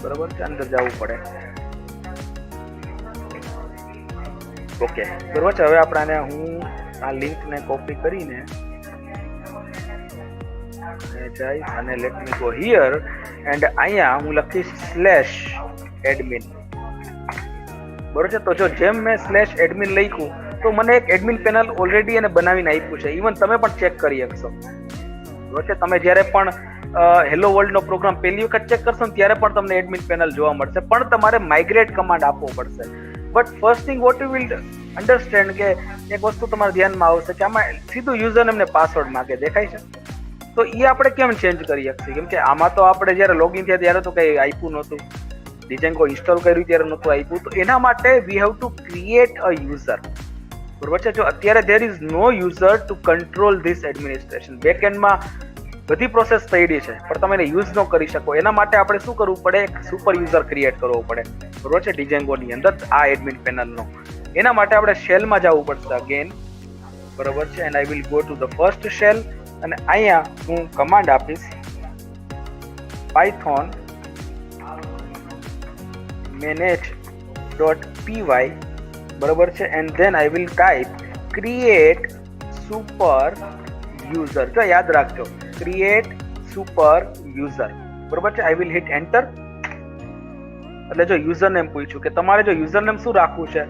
બરોબર છે, અંદર જવું પડે, ઓકે બરોબર છે. હવે આપણે હું આ લિંકને કોપી કરીને જઈશ અને late me go here and અહીંયા હું લખીશ /admin. બરોબર છે. તો જો જેમ મેં /admin લખ્યું તો મને એક એડમિન પેનલ ઓલરેડી એને બનાવીને આપ્યું છે. ઇવન તમે પણ ચેક કરી શકશો. બરોબર છે. તમે જ્યારે પણ હેલો વર્લ્ડ નો પ્રોગ્રામ પહેલી વખત ચેક કરશો ને ત્યારે પણ તમને એડમિન પેનલ જોવા મળશે, પણ તમારે માઇગ્રેટ કમાન્ડ આપવો પડશે. But first thing what you will understand કે એક વસ્તુ તમારા ધ્યાનમાં આવશે કે આમાં સીધું યુઝર નેમ ને પાસવર્ડ માંગે, દેખાય છે? તો એ આપણે કેમ ચેન્જ કરી શકીએ? કેમ કે આમાં તો આપણે જ્યારે લોગિન થયા ત્યારે તો કંઈ આપ્યું નહોતું, ડિજેંગો ઇન્સ્ટોલ કર્યું ત્યારે નહોતું આપ્યું. તો એના માટે we have to create a user. બરોબર છે. જો અત્યારે there is no user to control this administration. બેકએન્ડમાં બધી પ્રોસેસ થયેલી છે પણ તમે એને યુઝ ન કરી શકો. એના માટે આપણે શું કરવું પડે? એક સુપર યુઝર ક્રિએટ કરવો પડે. બરોબર છે. ડિજેંગોની અંદર આ એડમિન પેનલનો. એના માટે આપણે શેલમાં જવું પડશે અગેન. બરોબર છે. And I will go to the first shell અને અહીંયા હું કમાન્ડ આપીશ python manage.py. બરોબર છે. And then I will type create super user. જો યાદ રાખજો, ક્રિએટ સુપર યુઝર. બરોબર છે. I will hit enter. એટલે જો યુઝર નેમ પૂછ્યું કે તમારે જો યુઝર નેમ શું રાખવું છે.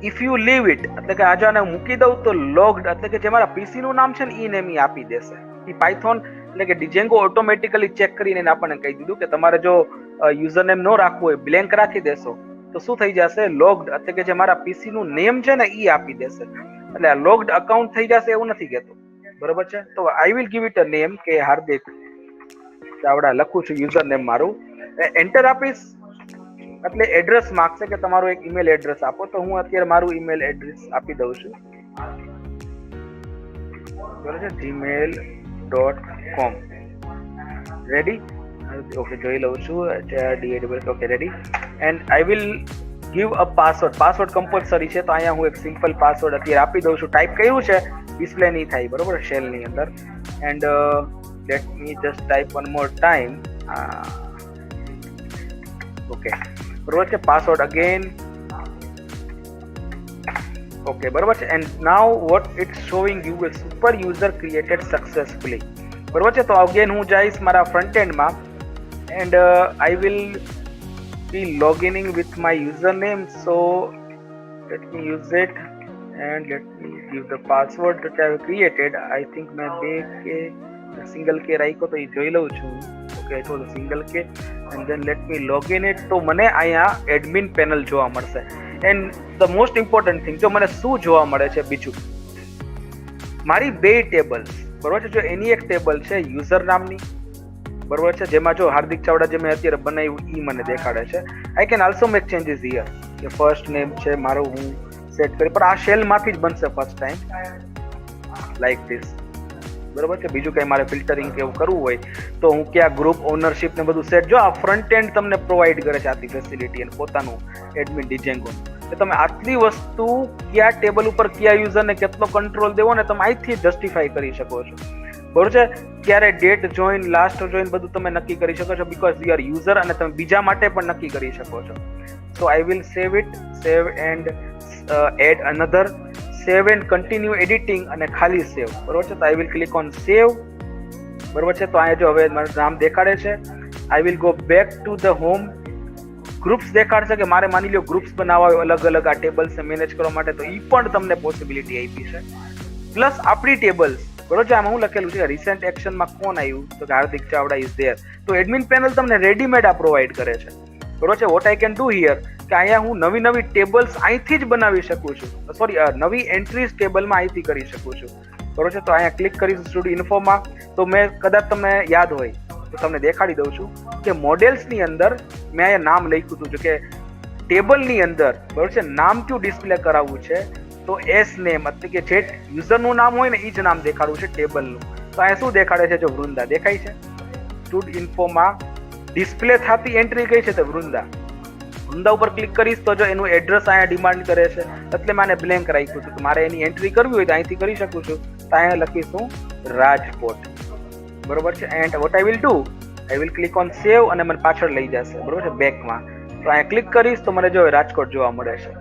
ઇફ યુ લીવ ઇટ એટલે કે આજે આને મૂકી દઉં તો લોગ્ડ એટલે કે જે મારા પીસી નું નામ છે ને એ નેમ એ આપી દેશે. એ પાયથોન એટલે કે ડિજેંગો ઓટોમેટિકલી ચેક કરીને આપણને કહી દીધું કે તમારે જો યુઝર નેમ ન રાખવું હોય, બ્લેન્ક રાખી દેશો તો શું થઈ જશે? લોગ્ડ એટલે કે જે મારા પીસી નું નેમ છે ને એ આપી દેશે. એટલે આ લોગ્ડ અકાઉન્ટ થઈ જશે એવું નથી કહેતો. બરોબર છે. તો I will give it a name કે હાર્દિક ચાવડા લખું છું યુઝર નેમ મારું. એન્ટર આપીશ એટલે એડ્રેસ માંગશે કે તમારું એક ઈમેલ એડ્રેસ આપો. તો હું અત્યારે મારું ઈમેલ એડ્રેસ આપી દઉં છું. બરોબર છે. gmail.com. રેડી? ઓકે, જોઈ લઉં છું. Okay, ready. And I will give a password. Password compulsory છે તો અહીંયા હું એક સિમ્પલ પાસવર્ડ અત્યારે આપી દઉં છું. ટાઈપ કર્યું છે, ડિસ્પ્લે નહીં થાય. બરોબર, શેલની અંદર. And let me just type one more time. Okay, બરોબર છે. Password again. ઓકે, બરોબર છે. And now what it's showing you a super user created successfully. બરોબર છે. તો અગેન હું જઈશ મારા ફ્રન્ટ એન્ડમાં and I will be logining with my user name. So let me use it and let me give the password that I have created. I think मैं single के राइको तो ये જોઈ લઉં છું. ઓકે, તો સિંગલ કે and then let me log in it. તો મને અહીંયા એડમિન પેનલ જોવા મળશે. And the most important thing, જો મને શું જોવા મળે છે બીજું, મારી બે ટેબલ્સ. બરોબર છે. જો એની એક ટેબલ છે યુઝર નામની. બરોબર છે. જેમાં જો હાર્દિક ચાવડા જે મેં અત્યારે બનાવ્યું એ મને દેખાડે છે. I can also make changes here કે ફર્સ્ટ નેમ છે મારું હું સેટ કરી, પણ આ શેલ માંથી જ બનશે ફર્સ્ટ ટાઈમ લાઈક ધીસ. બરોબર છે. બીજું કઈ મારે ફિલ્ટરિંગ કે એવું કરવું હોય તો હું ક્યાં ગ્રુપ ઓનરશિપ ને બધું સેટ, જો આ ફ્રન્ટ એન્ડ તમને પ્રોવાઈડ કરે છે આટલી ફેસિલિટી અને પોતાનું એડમિન ડિજેંગો, કે તમે આટલી વસ્તુ કયા ટેબલ ઉપર કયા યુઝરને કેટલો કંટ્રોલ દેવો ને તમે અહીંથી જસ્ટિફાઈ કરી શકો છો. બરોબર છે. ક્યારે ડેટ જોઈન, લાસ્ટ જોઈન બધું તમે નક્કી કરી શકો છો બીકોઝ યુ આર યુઝર, અને તમે બીજા માટે પણ નક્કી કરી શકો છો. So I will save it, save and add another, save and continue editing અને ખાલી સેવ. બરોબર છે. તો I will click on save. બરોબર છે. તો અહીંયા જો હવે મારું નામ દેખાડે છે. I will go back to the home. Groups દેખાડશે કે મારે માની લો ગ્રુપ્સ બનાવવા હોય અલગ અલગ આ ટેબલ્સ મેનેજ કરવા માટે, તો એ પણ તમને પોસિબિલિટી આપી છે. પ્લસ આપણી ટેબલ્સ. બરોબર છે. આમાં હું લખેલું છે રિસેન્ટ એક્શનમાં કોણ આવ્યું તો કે હાર્દિક ચાવડા ઇઝ ધેર. તો એડમિન પેનલ તમને રેડીમેડ આ પ્રોવાઈડ કરે છે. બરોબર છે. What I can do here કે અહીંયા હું નવી નવી ટેબલ્સ અહીંથી જ બનાવી શકું છું. સોરી, નવી એન્ટ્રીઝ ટેબલમાં અહીંથી કરી શકું છું. બરોબર છે. તો અહીંયા ક્લિક કરીશું સ્ટુડિયો ઇન્ફોમાં. તો મેં કદાચ તમને યાદ હોય તો તમને દેખાડી દઉં છું કે મોડેલ્સની અંદર મેં અહીંયા નામ લખ્યું હતું કે ટેબલની અંદર. બરોબર છે. નામ કયું ડિસ્પ્લે કરાવવું છે તો એસ નેમ એટલે કે જે યુઝરનું નામ હોય ને એ જ નામ દેખાડવું છે ટેબલનું. તો અહીંયા શું દેખાડે છે? જો વૃંદા દેખાય છે. સ્ટુડ ઇન્ફોમાં ડિસ્પ્લે થતી એન્ટ્રી કઈ છે તો વૃંદા. વૃંદા ઉપર ક્લિક કરીશ તો જો એનું એડ્રેસ અહીંયા ડિમાન્ડ કરે છે એટલે મારે બ્લેન્ક રાખ્યું હતું. મારે એની એન્ટ્રી કરવી હોય તો અહીંથી કરી શકું છું. તો અહીંયા લખીશું રાજકોટ. બરોબર છે. And what I will do, I will click on save અને મને પાછળ લઈ જશે. બરોબર છે, બેકમાં. તો અહીંયા ક્લિક કરીશ તો મને જો રાજકોટ જોવા મળે છે.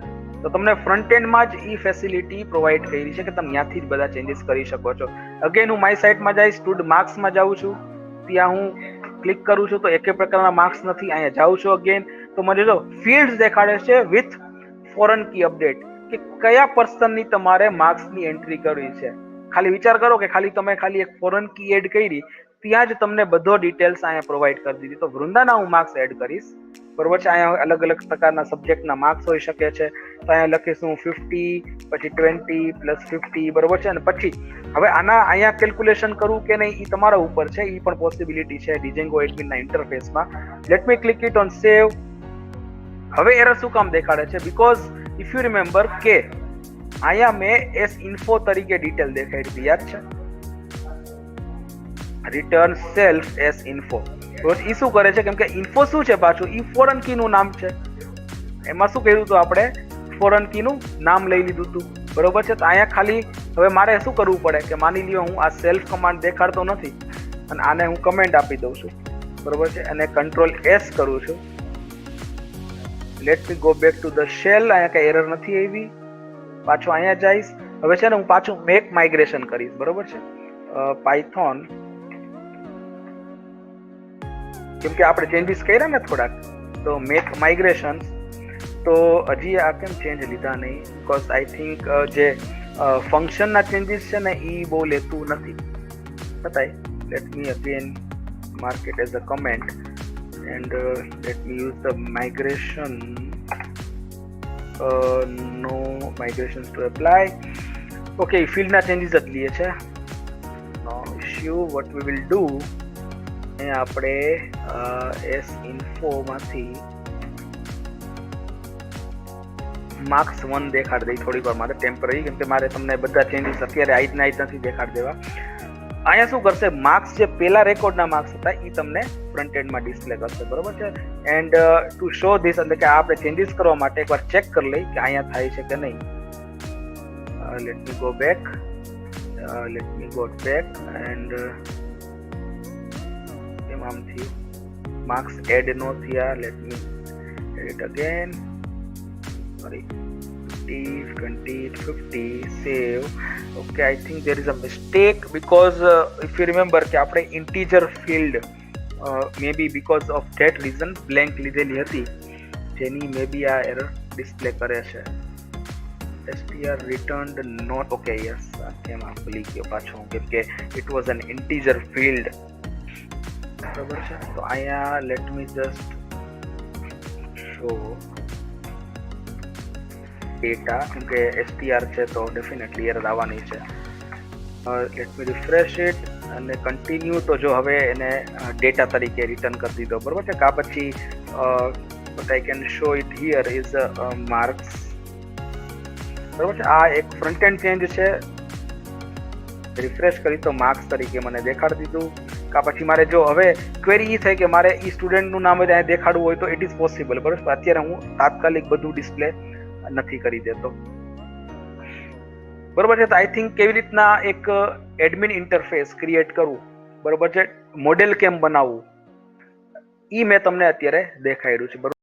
તો તમને ફ્રન્ટ એન્ડમાં જ ઈ ફેસિલિટી પ્રોવાઈડ કરી છે કે તમે ત્યાંથી જ બધા ચેન્જીસ કરી શકો છો. અગેન હું માય સાઇટમાં જઈશ, સ્ટુડ માર્ક્સમાં જાઉં છું, ત્યાં હું ક્લિક કરું છું તો એકે પ્રકારના માર્ક્સ નથી. અહીંયા જાઉં છું અગેન તો મને જો ફિલ્ડ્સ દેખાડે છે વિથ ફોરેન કી અપડેટ કે કયા પર્સનની તમારે માર્ક્સની એન્ટ્રી કરવી છે. ખાલી વિચાર કરો કે તમે એક ફોરેન કી એડ કરી, ત્યાં જ તમને બધો ડિટેલ્સ અહીંયા પ્રોવાઈડ કરી દીધી. તો વૃંદાના હું માર્ક્સ એડ કરીશ, બરોબર છે. અહીંયા અલગ અલગ પ્રકારના સબ્જેક્ટના માર્ક્સ હોઈ શકે છે. તો અહીંયા લખીશું 50, પછી 20 પ્લસ 50, બરોબર છે. અને પછી હવે અહીંયા કેલ્ક્યુલેશન કરવું કે નહીં એ તમારા ઉપર છે, એ પણ પોસિબિલિટી છે ડિજેંગો એડમિનના ઇન્ટરફેસમાં. Let me click it on save. હવે એરર શું કામ દેખાડે છે? બીકોઝ ઇફ યુ રિમેમ્બર કે અહીંયા મેં એસ ઇન્ફો તરીકે ડિટેલ દેખાડી હતી, યાદ છે? Return self s info. એ શું કરે છે? કેમ કે ઇન્ફો શું છે પાછું? ઈ ફોરેન કી નું નામ છે. એમાં શું કર્યું હતું આપણે? ફોરેન કી નું નામ લઈ લીધું હતું, બરોબર છે. તો અહીંયા ખાલી હવે મારે શું કરવું પડે કે માની લ્યો હું આ સેલ્ફ કમાન્ડ દેખાડતો નથી અને આને હું કમેન્ટ આપી દઉં છું, બરોબર છે. અને કંટ્રોલ એસ કરું છું. Let me go back to the shell. અહીંયા કઈ એરર નથી આવી. પાછો અહીંયા જઈશ. હવે છે ને હું પાછું મેક માઇગ્રેશન કરીશ, બરોબર છે. પાયથોન, કેમ કે આપણે ચેન્જીસ કર્યા ને થોડાક, તો મેક માઇગ્રેશન. તો હજી આ કેમ ચેન્જ લીધા નહીં? બીકોઝ આઈ થિંક જે ફંક્શનના ચેન્જીસ છે ને એ બહુ લેતું નથી. બતાય. Let me again mark it as a comment and let me use the migration. No migration to apply. Okay, ફિલ્ડના ચેન્જીસ જ લઈએ છે. No issue. What we will do, આપણે એસ ઇન્ફોમાંથી માર્ક્સ 1 દેખાડી દઈ થોડીક વાર માટે ટેમ્પરરી, કેમ કે મારે તમને બધા ચેન્જીસ અત્યારે આઈટના આઈટ નથી દેખાડી દેવા. અહીંયા શું કરશે? માર્ક્સ જે પેલા રેકોર્ડના માર્ક્સ હતા એ તમને ફ્રન્ટ એન્ડમાં ડિસ્પ્લે કરશે, બરોબર છે. એન્ડ ટુ શો ધીસ, એટલે કે આપણે ચેન્જીસ કરવા માટે એકવાર ચેક કરી લઈ કે અહીંયા થાય છે કે નહીં. Late me go back. Late me go back and આમથી માર્ક્સ એડ નો થયા. Let me edit again. Sorry, 20, 20, 50, save. Okay, I think there is a mistake because if you remember કે આપણે integer field maybe because of that reason blank લીધેલી હતી, જેની maybe આ error display કરે છે. str returned not. Okay, yes, કેમ આ ભૂલી ગયો પાછો, કેમ કે it was an integer field, બરાબર છે. તો અહીંયા let me just show data, કેમ કે str છે તો ડેફિનેટલી એરર આવવાની છે. લેટ મી રિફ્રેશ ઇટ અને કન્ટિન્યુ. તો જો હવે એને ડેટા તરીકે રિટર્ન કરી દીધો, બરોબર છે. કા પછી but I can show it here is marks, બરોબર છે. આ એક ફ્રન્ટ એન્ડ ચેન્જ છે. રિફ્રેશ કરી તો માર્ક્સ તરીકે મને દેખાડી દીધું. કા પછી મારે જો હવે ક્વેરી એ થાય કે મારે ઈ સ્ટુડન્ટનું નામ જ અહીંયા દેખાડવું હોય તો ઇટ ઇઝ પોસિબલ, બરોબર. અત્યારે હું તાત્કાલિક બધું ડિસ્પ્લે નથી કરી દેતો, બરોબર છે. તો આઈ થિંક કેવી રીતના એક એડમિન ઇન્ટરફેસ ક્રિએટ કરવું, બરોબર છે, મોડેલ કેમ બનાવવું, ઈ મેં તમને અત્યારે દેખાડ્યું છે, બરોબર.